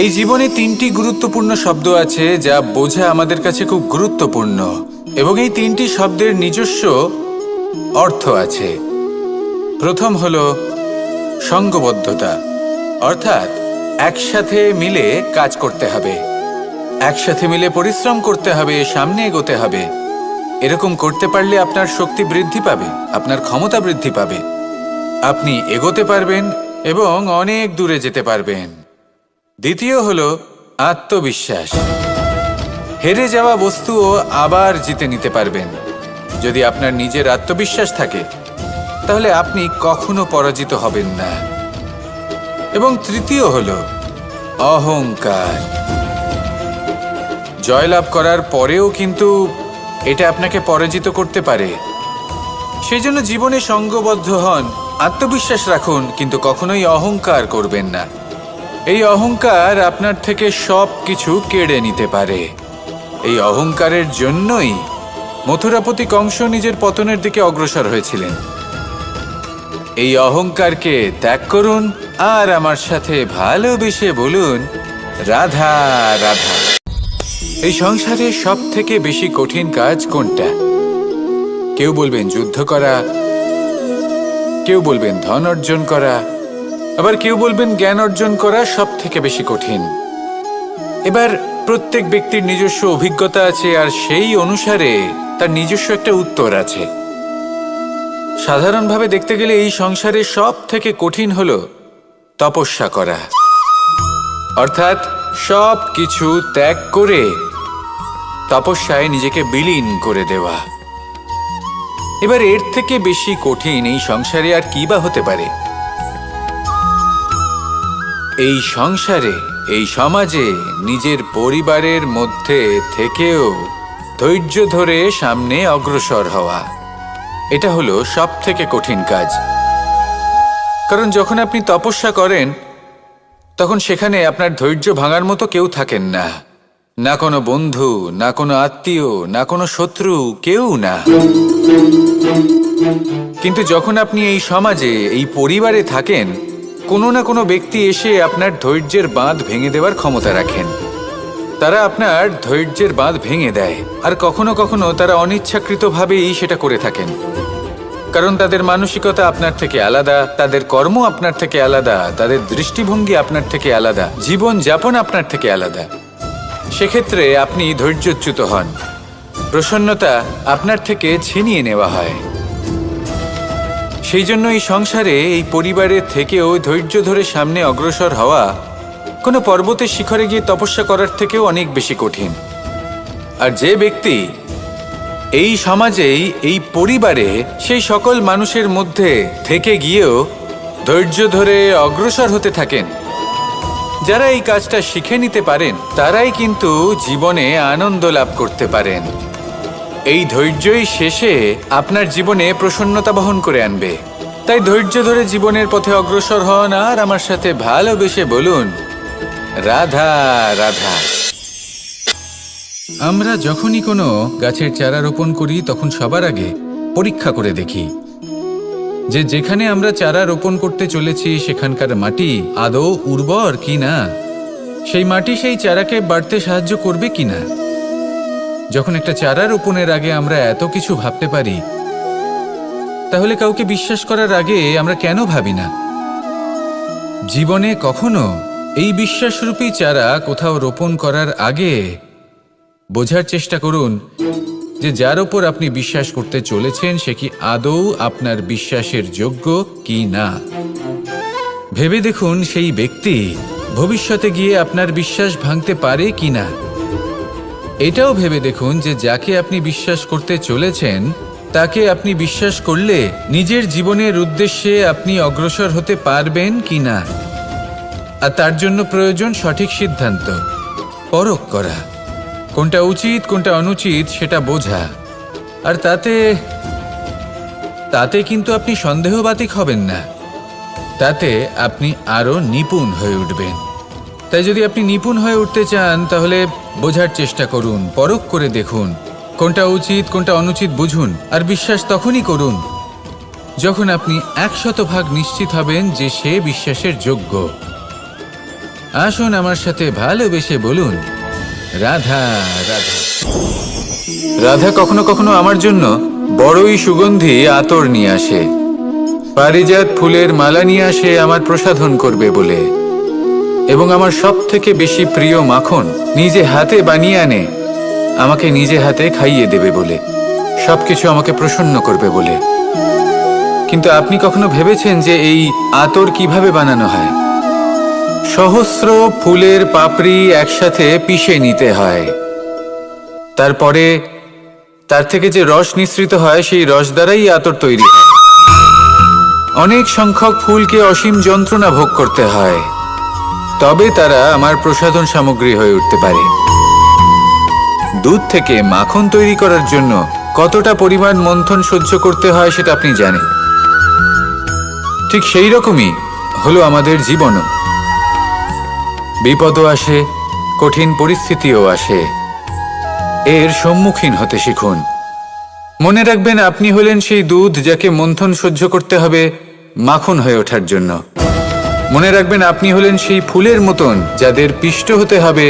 এই জীবনে তিনটি গুরুত্বপূর্ণ শব্দ আছে যা বোঝা আমাদের কাছে খুব গুরুত্বপূর্ণ, এবং এই তিনটি শব্দের নিজস্ব অর্থ আছে। প্রথম হলো সঙ্গবদ্ধতা, অর্থাৎ একসাথে মিলে কাজ করতে হবে, একসাথে মিলে পরিশ্রম করতে হবে, সামনে এগোতে হবে। এরকম করতে পারলে আপনার শক্তি বৃদ্ধি পাবে, আপনার ক্ষমতা বৃদ্ধি পাবে, আপনি এগোতে পারবেন এবং অনেক দূরে যেতে পারবেন। দ্বিতীয় হলো আত্মবিশ্বাস। হেরে যাওয়া বস্তুও আবার জিতে নিতে পারবেন। যদি আপনার নিজের আত্মবিশ্বাস থাকে তাহলে আপনি কখনো পরাজিত হবেন না। এবং তৃতীয় হলো অহংকার। জয়লাভ করার পরেও কিন্তু এটা আপনাকে পরাজিত করতে পারে। সেই জন্য জীবনে সঙ্গবদ্ধ হন, আত্মবিশ্বাস রাখুন, কিন্তু কখনোই অহংকার করবেন না। এই অহংকার আপনার থেকে সব কিছু কেড়ে নিতে পারে। এই অহংকারের জন্যই মথুরাপতি কংস নিজের পতনের দিকে অগ্রসর হয়েছিলেন। এই অহংকারকে ত্যাগ করুন আর আমার সাথে ভালোবেসে বলুন, রাধা রাধা। এই সংসারে সব থেকে বেশি কঠিন কাজ কোনটা? কেউ বলবেন যুদ্ধ করা, কেউ বলবেন ধন অর্জন করা, আবার কেউ বলবেন জ্ঞান অর্জন করা সব থেকে বেশি কঠিন। এবার প্রত্যেক ব্যক্তির নিজস্ব অভিজ্ঞতা আছে আর সেই অনুসারে তার নিজস্ব একটা উত্তর আছে। সাধারণভাবে দেখতে গেলে এই সংসারে সব থেকে কঠিন হলো তপস্যা করা, অর্থাৎ সব কিছু ত্যাগ করে তপস্যায় নিজেকে বিলীন করে দেওয়া। এবার এর থেকে বেশি কঠিন এই সংসারে আর কি বা হতে পারে? এই সংসারে, এই সমাজে, নিজের পরিবারের মধ্যে থেকেও ধৈর্য ধরে সামনে অগ্রসর হওয়া, এটা হলো সব থেকে কঠিন কাজ। কারণ যখন আপনি তপস্যা করেন তখন সেখানে আপনার ধৈর্য ভাঙার মতো কেউ থাকেন না, না কোনো বন্ধু, না কোনো আত্মীয়, না কোনো শত্রু, কেউ না। কিন্তু যখন আপনি এই সমাজে, এই পরিবারে থাকেন, কোনো না কোনো ব্যক্তি এসে আপনার ধৈর্যের বাঁধ ভেঙে দেওয়ার ক্ষমতা রাখেন। তারা আপনার ধৈর্যের বাঁধ ভেঙে দেয়, আর কখনো কখনো তারা অনিচ্ছাকৃতভাবেই সেটা করে থাকেন। কারণ তাদের মানসিকতা আপনার থেকে আলাদা, তাদের কর্ম আপনার থেকে আলাদা, তাদের দৃষ্টিভঙ্গি আপনার থেকে আলাদা, জীবন যাপন আপনার থেকে আলাদা। সেক্ষেত্রে আপনি ধৈর্যচ্যুত হন, প্রসন্নতা আপনার থেকে ছিনিয়ে নেওয়া হয়। সেই জন্য এই সংসারে, এই পরিবারের থেকেও ধৈর্য ধরে সামনে অগ্রসর হওয়া কোনো পর্বতের শিখরে গিয়ে তপস্যা করার থেকেও অনেক বেশি কঠিন। আর যে ব্যক্তি এই সমাজেই, এই পরিবারে, সেই সকল মানুষের মধ্যে থেকে গিয়েও ধৈর্য ধরে অগ্রসর হতে থাকেন, যারা এই কাজটা শিখে নিতে পারেন, তারাই কিন্তু জীবনে আনন্দ লাভ করতে পারেন। এই ধৈর্যই শেষে আপনার জীবনে প্রসন্নতা বহন করে আনবে। তাই ধৈর্য ধরে জীবনের পথে অগ্রসর হন আর আমার সাথে ভালোবেসে বলুন, রাধা রাধা। আমরা যখনই কোনো গাছের চারা রোপণ করি তখন সবার আগে পরীক্ষা করে দেখি যে যেখানে আমরা চারা রোপণ করতে চলেছি সেখানকার মাটি আদৌ উর্বর কি না, সেই মাটি সেই চারাকে বাড়তে সাহায্য করবে কিনা। যখন একটা চারা রোপণের আগে আমরা এত কিছু ভাবতে পারি, তাহলে কাউকে বিশ্বাস করার আগে আমরা কেন ভাবি না? জীবনে কখনো এই বিশ্বাসরূপী চারা কোথাও রোপণ করার আগে বোঝার চেষ্টা করুন যে যার ওপর আপনি বিশ্বাস করতে চলেছেন সে কি আদৌ আপনার বিশ্বাসের যোগ্য কি না। ভেবে দেখুন সেই ব্যক্তি ভবিষ্যতে গিয়ে আপনার বিশ্বাস ভাঙতে পারে কি না। এটাও ভেবে দেখুন যে যাকে আপনি বিশ্বাস করতে চলেছেন তাকে আপনি বিশ্বাস করলে নিজের জীবনের উদ্দেশ্যে আপনি অগ্রসর হতে পারবেন কি না। আর তার জন্য প্রয়োজন সঠিক সিদ্ধান্ত, পরখ করা, কোনটা উচিত কোনটা অনুচিত সেটা বোঝা। আর তাতে কিন্তু আপনি সন্দেহবাতিক হবেন না, তাতে আপনি আরো নিপুণ হয়ে উঠবেন। তাই যদি আপনি নিপুণ হয়ে উঠতে চান তাহলে বোঝার চেষ্টা করুন, পরখ করে দেখুন, কোনটা উচিত কোনটা অনুচিত বুঝুন। আর বিশ্বাস তখনই করুন যখন আপনি 100% নিশ্চিত হবেন যে সে বিশ্বাসের যোগ্য। আসুন আমার সাথে ভালোবেসে বলুন, রাধা রাধা। রাধা কখনো কখনো আমার জন্য বড়ই সুগন্ধি আতর নিয়ে আসে, পারিজাত ফুলের মালা নিয়ে আসে আমার প্রসাধন করবে বলে, এবং আমার সব থেকে বেশি প্রিয় মাখন নিজে হাতে বানিয়ে আনে আমাকে নিজে হাতে খাইয়ে দেবে বলে, সবকিছু আমাকে প্রসন্ন করবে বলে। কিন্তু আপনি কখনো ভেবেছেন যে এই আতর কিভাবে বানানো হয়? সহস্র ফুলের পাপড়ি একসাথে পিষে নিতে হয়, তারপরে তার থেকে যে রস নিঃসৃত হয় সেই রস দ্বারাই আতর তৈরি হয়। অনেক সংখ্যক ফুলকে অসীম যন্ত্রণা ভোগ করতে হয়, তবে তারা আমার প্রসাধন সামগ্রী হয়ে উঠতে পারে। দুধ থেকে মাখন তৈরি করার জন্য কতটা পরিমাণ মন্থন সহ্য করতে হয় সেটা আপনি জানেন। ঠিক সেই রকমই হলো আমাদের জীবনও। বিপদও আসে, কঠিন পরিস্থিতিও আসে, এর সম্মুখীন হতে শিখুন। মনে রাখবেন, আপনি হলেন সেই দুধ যাকে মন্থন সহ্য করতে হবে মাখন হয়ে ওঠার জন্য। মনে রাখবেন, আপনি হলেন সেই ফুলের মতন যাদের পিষ্ট হতে হবে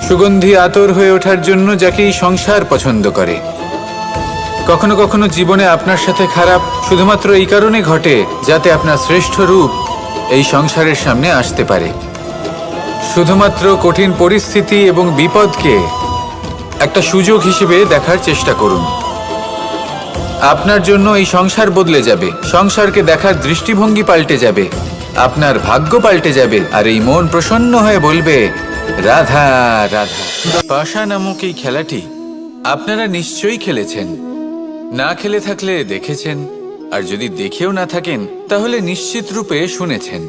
সুগন্ধি আতর হয়ে ওঠার জন্য, যাকে এই সংসার পছন্দ করে। কখনো কখনো জীবনে আপনার সাথে খারাপ শুধুমাত্র এই কারণে ঘটে যাতে আপনার শ্রেষ্ঠ রূপ এই সংসারের সামনে আসতে পারে। শুধুমাত্র কঠিন পরিস্থিতি এবং বিপদকে একটা সুযোগ হিসেবে দেখার চেষ্টা করুন। আপনার জন্য এই সংসার বদলে যাবে, সংসারকে দেখার দৃষ্টিভঙ্গি পাল্টে যাবে, আপনার ভাগ্য পাল্টে যাবে, আর এই মন প্রসন্ন হয়ে বলবে, রাধা রাধা। পাশা নামক এই খেলাটি আপনারা নিশ্চয়ই খেলেছেন, না খেলে থাকলে দেখেছেন, আর যদি দেখেও না থাকেন তাহলে নিশ্চিত রূপে শুনেছেন।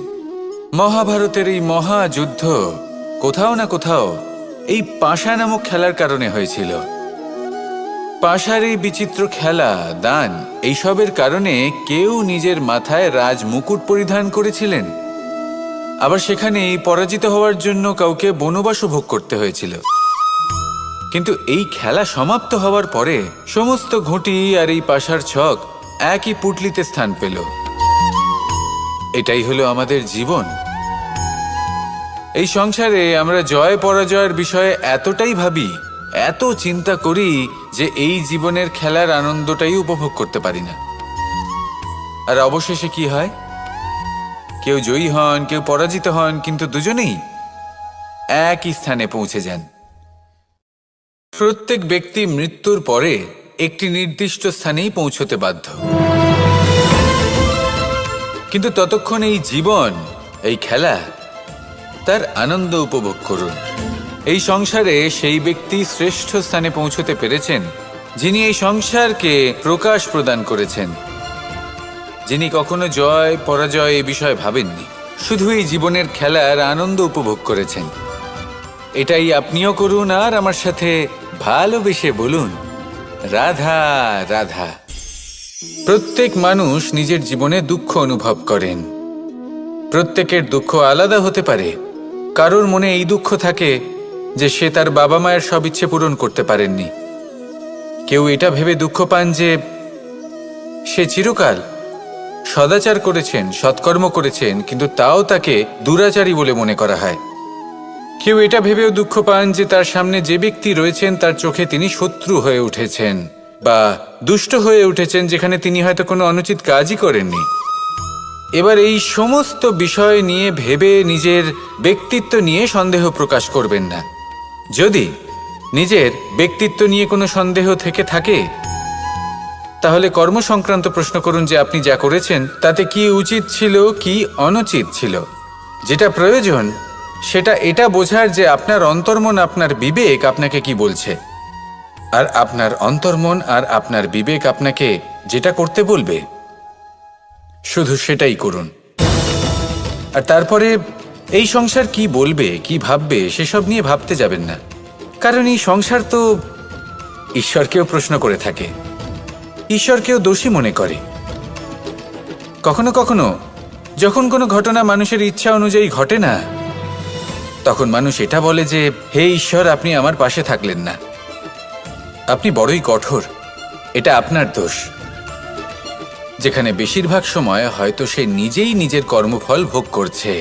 মহাভারতের এই মহাযুদ্ধ কোথাও না কোথাও এই পাশা নামক খেলার কারণে হয়েছিল। পাশার এই বিচিত্র খেলা, দান, এইসবের কারণে কেউ নিজের মাথায় রাজ মুকুট পরিধান করেছিলেন, আবার সেখানে পরাজিত হওয়ার জন্য কাউকে বনবাসও ভোগ করতে হয়েছিল। কিন্তু এই খেলা সমাপ্ত হওয়ার পরে সমস্ত ঘুঁটি আর এই পাশার ছক একই পুটলিতে স্থান পেল। এটাই হলো আমাদের জীবন। এই সংসারে আমরা জয় পরাজয়ের বিষয়ে এতটাই ভাবি, এত চিন্তা করি যে এই জীবনের খেলার আনন্দটাই উপভোগ করতে পারি না। আর অবশেষে কি হয়? কেউ জয়ী হন, কেউ পরাজিত হন, কিন্তু দুজনেই একই স্থানে পৌঁছে যান। প্রত্যেক ব্যক্তি মৃত্যুর পরে একটি নির্দিষ্ট স্থানেই পৌঁছতে বাধ্য, কিন্তু ততক্ষণ এই জীবন, এই খেলা, তার আনন্দ উপভোগ করুন। এই সংসারে সেই ব্যক্তি শ্রেষ্ঠ স্থানে পৌঁছতে পেরেছেন যিনি এই সংসারকে প্রকাশ প্রদান করেছেন, যিনি কখনো জয় পরাজয় এ বিষয়ে ভাবেননি, শুধু এই জীবনের খেলার আনন্দ উপভোগ করেছেন। এটাই আপনিও করুন, আর আমার সাথে ভালোবেসে বলুন, রাধা রাধা। প্রত্যেক মানুষ নিজের জীবনে দুঃখ অনুভব করেন। প্রত্যেকের দুঃখ আলাদা হতে পারে। কারোর মনে এই দুঃখ থাকে যে সে তার বাবা মায়ের সব ইচ্ছে পূরণ করতে পারেননি। কেউ এটা ভেবে দুঃখ পান যে সে চিরকাল সদাচার করেছেন, সৎকর্ম করেছেন, কিন্তু তাও তাকে দুরাচারী বলে মনে করা হয়। কেউ এটা ভেবেও দুঃখ পান যে তার সামনে যে ব্যক্তি রয়েছেন তার চোখে তিনি শত্রু হয়ে উঠেছেন বা দুষ্ট হয়ে উঠেছেন, যেখানে তিনি হয়তো কোনো অনুচিত কাজই করেননি। এবার এই সমস্ত বিষয় নিয়ে ভেবে নিজের ব্যক্তিত্ব নিয়ে সন্দেহ প্রকাশ করবেন না। যদি নিজের ব্যক্তিত্ব নিয়ে কোনো সন্দেহ থেকে থাকে তাহলে কর্ম সংক্রান্ত প্রশ্ন করুন যে আপনি যা করেছেন তাতে কি উচিত ছিল, কি অনুচিত ছিল। যেটা প্রয়োজন সেটা এটা বোঝার যে আপনার অন্তর্মন, আপনার বিবেক আপনাকে কি বলছে, আর আপনার অন্তর্মন আর আপনার বিবেক আপনাকে যেটা করতে বলবে শুধু সেটাই করুন। আর তারপরে এই সংসার কি বলবে, কি ভাববে সেসব নিয়ে ভাবতে যাবেন না, কারণ এই সংসার তো ঈশ্বরকেও প্রশ্ন করে থাকে, ঈশ্বরকেও দোষী মনে করে। কখনো কখনো যখন কোনো ঘটনা মানুষের ইচ্ছা অনুযায়ী ঘটে না, তখন মানুষ এটা বলে যে হে ঈশ্বর, আপনি আমার পাশে থাকলেন না, আপনি বড়ই কঠোর, এটা আপনার দোষ। যেখানে বেশিরভাগ সময় হয়তো সে নিজেই নিজের কর্মফল ভোগ করছে,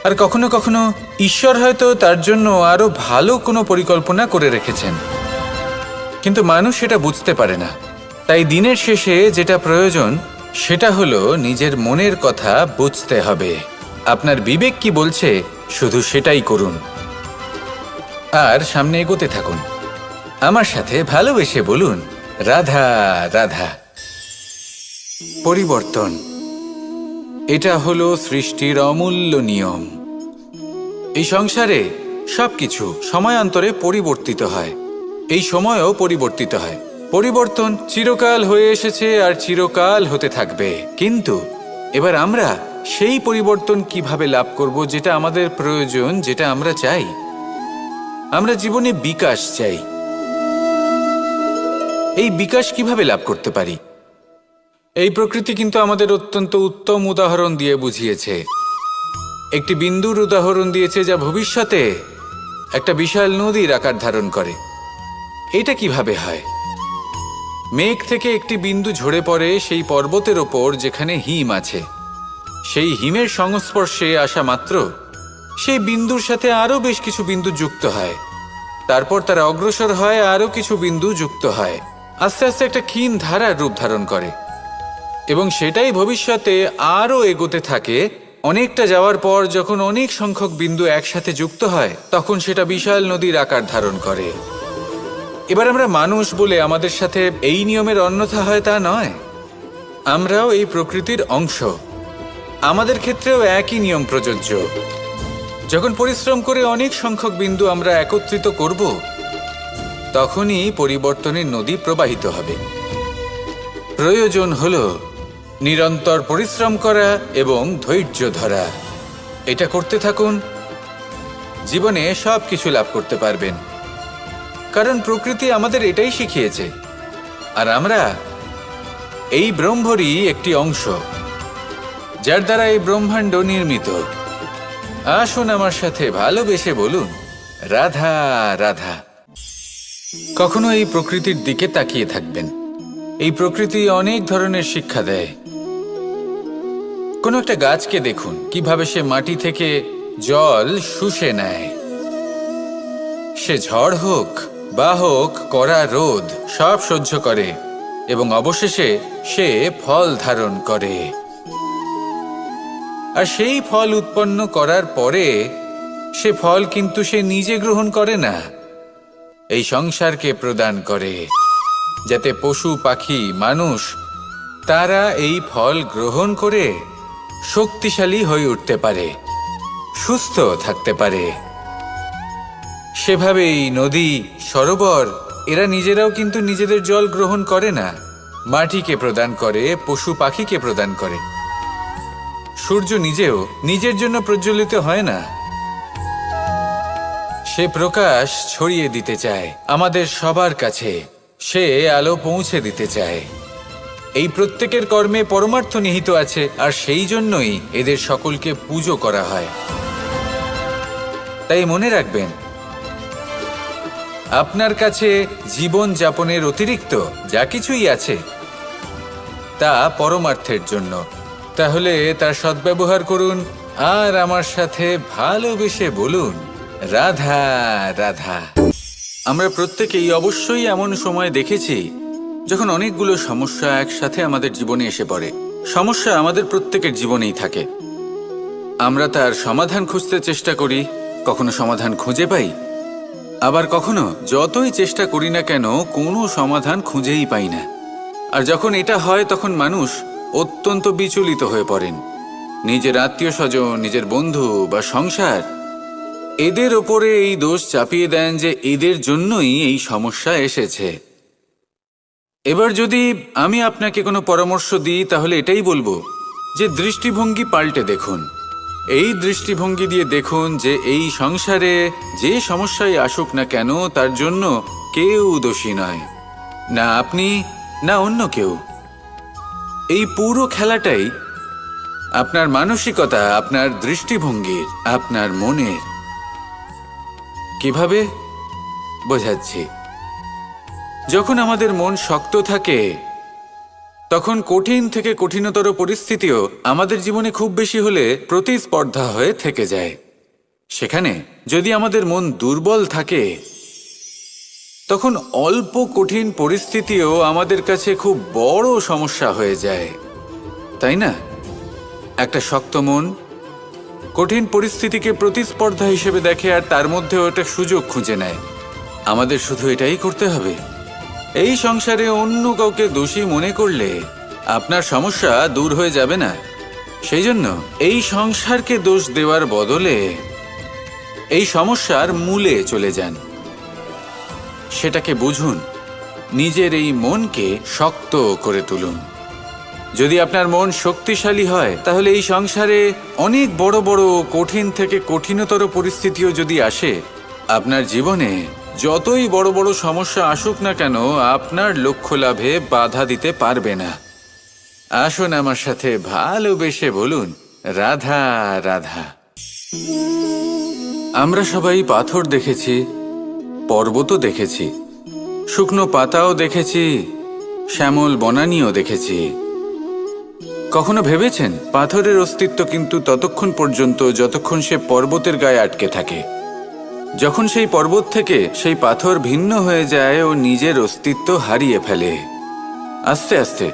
আর কখনো কখনো ঈশ্বর হয়তো তার জন্য আরো ভালো কোনো পরিকল্পনা করে রেখেছেন, কিন্তু মানুষ সেটা বুঝতে পারে না। তাই দিনের শেষে যেটা প্রয়োজন সেটা হলো নিজের মনের কথা বুঝতে হবে। আপনার বিবেক কি বলছে শুধু সেটাই করুন আর সামনে এগোতে থাকুন। আমার সাথে ভালোবেসে বলুন, রাধা রাধা। পরিবর্তন, এটা হলো সৃষ্টির অমূল্য নিয়ম। এই সংসারে সবকিছু সময়ান্তরে পরিবর্তিত হয়, এই সময়ও পরিবর্তিত হয়। পরিবর্তন চিরকাল হয়ে এসেছে আর চিরকাল হতে থাকবে, কিন্তু এবার আমরা সেই পরিবর্তন কিভাবে লাভ করব যেটা আমাদের প্রয়োজন, যেটা আমরা চাই। আমরা জীবনে বিকাশ চাই। এই বিকাশ কিভাবে লাভ করতে পারি? এই প্রকৃতি কিন্তু আমাদের অত্যন্ত উত্তম উদাহরণ দিয়ে বুঝিয়েছে। একটি বিন্দুর উদাহরণ দিয়েছে যা ভবিষ্যতে একটা বিশাল নদীর আকার ধারণ করে। এটা কিভাবে হয়? মেঘ থেকে একটি বিন্দু ঝরে পড়ে সেই পর্বতের ওপর যেখানে হিম আছে। সেই হিমের সংস্পর্শে আসা মাত্র সেই বিন্দুর সাথে আরও বেশ কিছু বিন্দু যুক্ত হয়। তারপর তারা অগ্রসর হয়, আরও কিছু বিন্দু যুক্ত হয়, আস্তে আস্তে একটা ক্ষীণ ধারার রূপ ধারণ করে এবং সেটাই ভবিষ্যতে আরও এগোতে থাকে। অনেকটা যাওয়ার পর যখন অনেক সংখ্যক বিন্দু একসাথে যুক্ত হয় তখন সেটা বিশাল নদীর আকার ধারণ করে। এবার আমরা মানুষ বলে আমাদের সাথে এই নিয়মের অন্যথা হয় তা নয়। আমরাও এই প্রকৃতির অংশ, আমাদের ক্ষেত্রেও একই নিয়ম প্রযোজ্য। যখন পরিশ্রম করে অনেক সংখ্যক বিন্দু আমরা একত্রিত করব তখনই পরিবর্তনের নদী প্রবাহিত হবে। প্রয়োজন হলো নিরন্তর পরিশ্রম করা এবং ধৈর্য ধরা। এটা করতে থাকুন, জীবনে সব কিছু লাভ করতে পারবেন, কারণ প্রকৃতি আমাদের এটাই শিখিয়েছে। আর আমরা এই ব্রহ্মরই একটি অংশ, যার দ্বারা এই ব্রহ্মাণ্ড নির্মিত। আসুন আমার সাথে ভালোবেসে বলুন, রাধা রাধা। কখনো এই প্রকৃতির দিকে তাকিয়ে থাকবেন। এই প্রকৃতি অনেক ধরনের শিক্ষা দেয়। কোনো একটা গাছকে দেখুন কিভাবে সে মাটি থেকে জল শুষে নেয়। সে ঝড় হোক বা হোক কড়া রোদ সব সহ্য করে এবং অবশেষে সে ফল ধারণ করে। আর সেই ফল উৎপন্ন করার পরে সে ফল কিন্তু সে নিজে গ্রহণ করে না, এই সংসারকে প্রদান করে, যাতে পশু পাখি মানুষ তারা এই ফল গ্রহণ করে শক্তিশালী হয়ে উঠতে পারে, সুস্থ থাকতে পারে। সেভাবেই নদী, সরোবর এরা নিজেরাও কিন্তু নিজেদের জল গ্রহণ করে না, মাটিকে প্রদান করে, পশু পাখিকে প্রদান করে। সূর্য নিজেও নিজের জন্য প্রজ্বলিত হয় না, সে প্রকাশ ছড়িয়ে দিতে চায় আমাদের সবার কাছে, সে আলো পৌঁছে দিতে চায়। এই প্রত্যেকের কর্মে পরমার্থ নিহিত আছে, আর সেই জন্যই এদের সকলকে পুজো করা হয়। তাই মনে রাখবেন, আপনার কাছে জীবন যাপনের অতিরিক্ত যা কিছুই আছে তা পরমার্থের জন্য। তাহলে তার সদ্ব্যবহার করুন আর আমার সাথে ভালোবেসে বলুন, রাধা রাধা। আমরা প্রত্যেকেই অবশ্যই এমন সময় দেখেছি যখন অনেকগুলো সমস্যা একসাথে আমাদের জীবনে এসে পড়ে। সমস্যা আমাদের প্রত্যেকের জীবনেই থাকে। আমরা তার সমাধান খুঁজতে চেষ্টা করি, কখনো সমাধান খুঁজে পাই, আবার কখনো যতই চেষ্টা করি না কেন কোনো সমাধান খুঁজেই পাই না। আর যখন এটা হয় তখন মানুষ অত্যন্ত বিচলিত হয়ে পড়েন। নিজের আত্মীয় স্বজন, নিজের বন্ধু বা সংসার এদের ওপরে এই দোষ চাপিয়ে দেন যে এদের জন্যই এই সমস্যা এসেছে। এবার যদি আমি আপনাকে কোনো পরামর্শ দিই তাহলে এটাই বলবো যে দৃষ্টিভঙ্গি পাল্টে দেখুন। এই দৃষ্টিভঙ্গি দিয়ে দেখুন যে এই সংসারে যে সমস্যায় আসুক না কেন তার জন্য কেউ দোষী নয়, না আপনি না অন্য কেউ। এই পুরো খেলাটাই আপনার মানসিকতা, আপনার দৃষ্টিভঙ্গির, আপনার মনের। কিভাবে বোঝাচ্ছি? যখন আমাদের মন শক্ত থাকে তখন কঠিন থেকে কঠিনতর পরিস্থিতিও আমাদের জীবনে খুব বেশি হলে প্রতিস্পর্ধা হয়ে থেকে যায়। সেখানে যদি আমাদের মন দুর্বল থাকে, তখন অল্প কঠিন পরিস্থিতিও আমাদের কাছে খুব বড় সমস্যা হয়ে যায়, তাই না? একটা শক্ত মন কঠিন পরিস্থিতিকে প্রতিস্পর্ধা হিসেবে দেখে আর তার মধ্যেও একটা সুযোগ খুঁজে নেয়। আমাদের শুধু এটাই করতে হবে। এই সংসারে অন্য কাউকে দোষী মনে করলে আপনার সমস্যা দূর হয়ে যাবে না। সেই জন্য এই সংসারকে দোষ দেওয়ার বদলে এই সমস্যার মূলে চলে যান, সেটাকে বুঝুন, নিজের এই মনকে শক্ত করে তুলুন। যদি আপনার মন শক্তিশালী হয়, তাহলে এই সংসারে অনেক বড় বড় কঠিন থেকে কঠিনতর পরিস্থিতিও যদি আসে, আপনার জীবনে যতই বড় বড় সমস্যা আসুক না কেন, আপনার লক্ষ্য লাভে বাধা দিতে পারবে না। আসুন আমার সাথে ভালোবেসে বলুন, রাধা রাধা। আমরা সবাই পাথর দেখেছি, পর্বতও দেখেছি, শুকনো পাতাও দেখেছি, শ্যামল বনানীও দেখেছি। কখনো ভেবেছেন পাথরের অস্তিত্ব কিন্তু ততক্ষণ পর্যন্ত যতক্ষণ সে পর্বতের গায়ে আটকে থাকে। যখন সেই পর্বত থেকে সেই পাথর ভিন্ন হয়ে যায় ও নিজের অস্তিত্ব হারিয়ে ফেলে। আস্তে আস্তে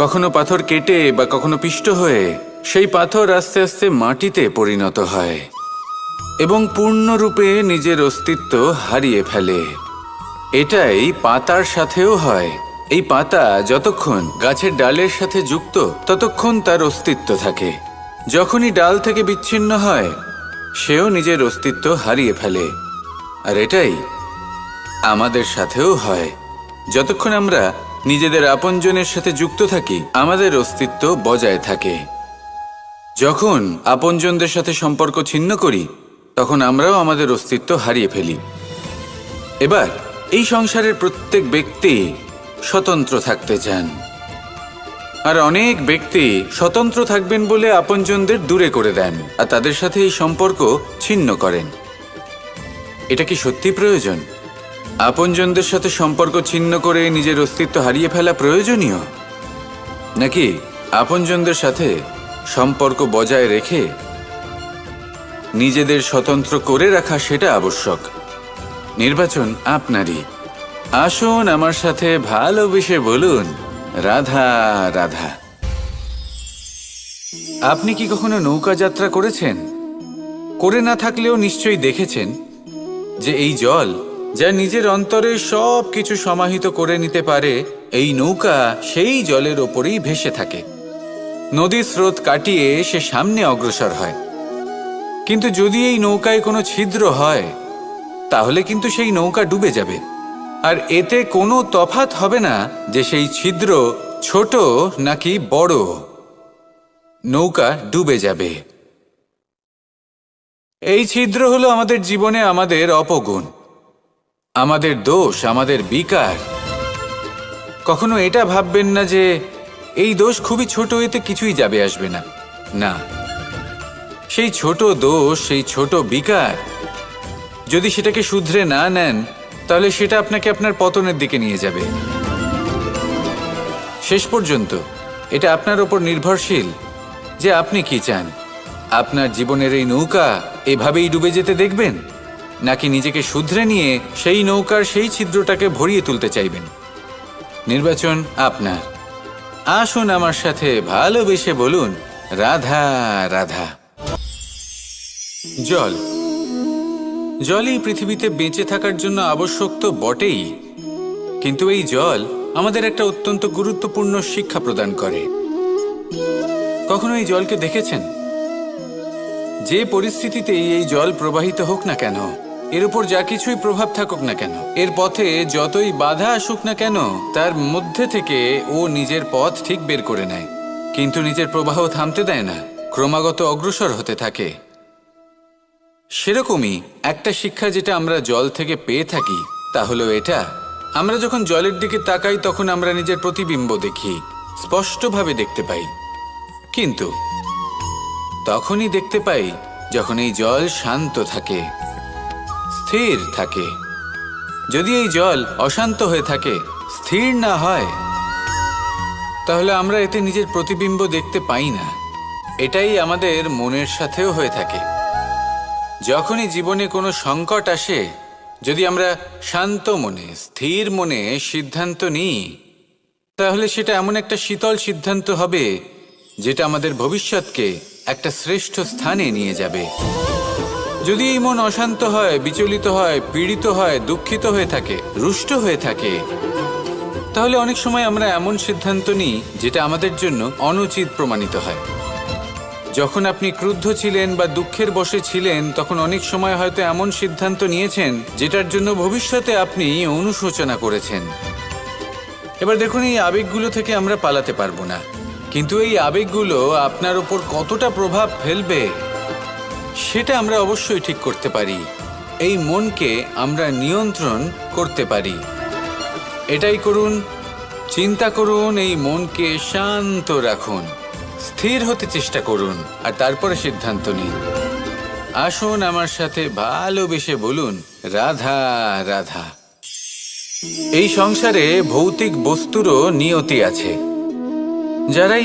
কখনো পাথর কেটে বা কখনো পিষ্ট হয়ে সেই পাথর আস্তে আস্তে মাটিতে পরিণত হয় এবং পূর্ণরূপে নিজের অস্তিত্ব হারিয়ে ফেলে। এটাই পাতার সাথেও হয়। এই পাতা যতক্ষণ গাছের ডালের সাথে যুক্ত ততক্ষণ তার অস্তিত্ব থাকে। যখনই ডাল থেকে বিচ্ছিন্ন হয়, সেও নিজের অস্তিত্ব হারিয়ে ফেলে। আর এটাই আমাদের সাথেও হয়। যতক্ষণ আমরা নিজেদের আপনজনের সাথে যুক্ত থাকি, আমাদের অস্তিত্ব বজায় থাকে। যখন আপনজনদের সাথে সম্পর্ক ছিন্ন করি, তখন আমরাও আমাদের অস্তিত্ব হারিয়ে ফেলি। এবার এই সংসারের প্রত্যেক ব্যক্তি স্বতন্ত্র থাকতে চান, আর অনেক ব্যক্তি স্বতন্ত্র থাকবেন বলে আপনজনদের দূরে করে দেন আর তাদের সাথে এই সম্পর্ক ছিন্ন করেন। এটা কি সত্যি প্রয়োজন? আপনজনদের সাথে সম্পর্ক ছিন্ন করে নিজের অস্তিত্ব হারিয়ে ফেলা প্রয়োজনীয়, নাকি আপনজনদের সাথে সম্পর্ক বজায় রেখে নিজেদের স্বতন্ত্র করে রাখা সেটা আবশ্যক? নির্বাচন আপনারই। আসুন আমার সাথে ভালোবেসে বলুন, রাধা রাধা। আপনি কি কখনো নৌকা যাত্রা করেছেন? করে না থাকলেও নিশ্চয়ই দেখেছেন যে এই জল যা নিজের অন্তরে সব কিছু সমাহিত করে নিতে পারে, এই নৌকা সেই জলের ওপরেই ভেসে থাকে। নদীর স্রোত কাটিয়ে সে সামনে অগ্রসর হয়। কিন্তু যদি এই নৌকায় কোনো ছিদ্র হয়, তাহলে কিন্তু সেই নৌকা ডুবে যাবে। আর এতে কোনো তফাৎ হবে না যে সেই ছিদ্র ছোট নাকি বড়, নৌকা ডুবে যাবে। এই ছিদ্র হলো আমাদের জীবনে আমাদের অপগুণ, আমাদের দোষ, আমাদের বিকার। কখনো এটা ভাববেন না যে এই দোষ খুবই ছোট, এতে কিছুই যাবে আসবে না। না, সেই ছোট দোষ, সেই ছোট বিকার যদি সেটাকে শুধরে না নেন, তাহলে সেটা আপনাকে আপনার পতনের দিকে নিয়ে যাবে। শেষ পর্যন্ত এটা আপনার ওপর নির্ভরশীল যে আপনি কি চান। আপনার জীবনের এই নৌকা এভাবেই ডুবে যেতে দেখবেন, নাকি নিজেকে শুধরে নিয়ে সেই নৌকার সেই ছিদ্রটাকে ভরিয়ে তুলতে চাইবেন? নির্বাচন আপনার। আসুন আমার সাথে ভালোবেসে বলুন, রাধা রাধা। জল, জলই পৃথিবীতে বেঁচে থাকার জন্য আবশ্যক তো বটেই, কিন্তু এই জল আমাদের একটা অত্যন্ত গুরুত্বপূর্ণ শিক্ষা প্রদান করে। কখনো এই জলকে দেখেছেন? যে পরিস্থিতিতেই এই জল প্রবাহিত হোক না কেন, এর উপর যা কিছুই প্রভাব থাকুক না কেন, এর পথে যতই বাধা আসুক না কেন, তার মধ্যে থেকে ও নিজের পথ ঠিক বের করে নেয়, কিন্তু নিজের প্রবাহ থামতে দেয় না, ক্রমাগত অগ্রসর হতে থাকে। সেরকমই একটা শিক্ষা যেটা আমরা জল থেকে পেয়ে থাকি, তা হলো এটা: আমরা যখন জলের দিকে তাকাই, তখন আমরা নিজের প্রতিবিম্ব দেখি, স্পষ্টভাবে দেখতে পাই। কিন্তু তখনই দেখতে পাই যখন এই জল শান্ত থাকে, স্থির থাকে। যদি এই জল অশান্ত হয়ে থাকে, স্থির না হয়, তাহলে আমরা এতে নিজের প্রতিবিম্ব দেখতে পাই না। এটাই আমাদের মনের সাথেও হয়ে থাকে। যখনই জীবনে কোনো সংকট আসে, যদি আমরা শান্ত মনে, স্থির মনে সিদ্ধান্ত নিই, তাহলে সেটা এমন একটা শীতল সিদ্ধান্ত হবে যেটা আমাদের ভবিষ্যৎকে একটা শ্রেষ্ঠ স্থানে নিয়ে যাবে। যদি এই মন অশান্ত হয়, বিচলিত হয়, পীড়িত হয়, দুঃখিত হয়ে থাকে, রুষ্ট হয়ে থাকে, তাহলে অনেক সময় আমরা এমন সিদ্ধান্ত নিই যেটা আমাদের জন্য অনুচিত প্রমাণিত হয়। যখন আপনি ক্রুদ্ধ ছিলেন বা দুঃখের বশে ছিলেন, তখন অনেক সময় হয়তো এমন সিদ্ধান্ত নিয়েছেন যেটার জন্য ভবিষ্যতে আপনি অনুশোচনা করেছেন। এবার দেখুন, এই আবেগগুলো থেকে আমরা পালাতে পারবো না, কিন্তু এই আবেগগুলো আপনার উপর কতটা প্রভাব ফেলবে সেটা আমরা অবশ্যই ঠিক করতে পারি। এই মনকে আমরা নিয়ন্ত্রণ করতে পারি। এটাই করুন, চিন্তা করুন, এই মনকে শান্ত রাখুন, স্থির হতে চেষ্টা করুন, আর তারপরে সিদ্ধান্ত নিন। আসুন আমার সাথে ভালোবেসে বলুন, রাধা রাধা। এই সংসারে ভৌতিক বস্তুরও নিয়তি আছে। যারাই